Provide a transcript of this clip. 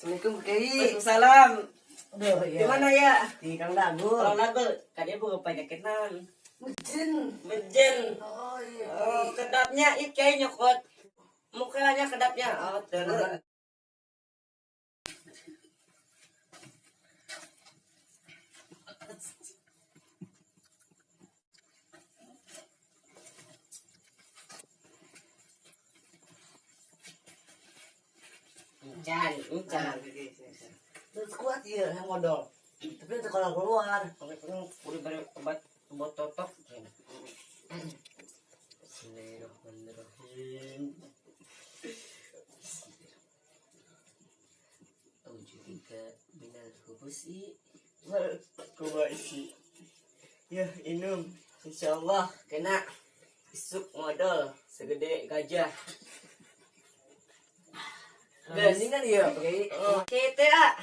Assalamualaikum Kiai. Waalaikumsalam. Aduh Di ya. mana ya? Di Kang Dagul. Kalau lagu, kayaknya bukan pakai kenan. Mejen. Mejen. Oh iya. Oh, kedapnya itu kayak nyokot. Mukanya kedapnya. Oh, terus. Encan. Terus kuat ya yang modal. Tapi itu kalau keluar. Udah beri obat totok. Bismillahirrahmanirrahim. Aujubika minal hubusi wal kuwaisi. Ya, inum. Insyaallah kena isuk modal segede gajah. Ini kan dia pakai Kita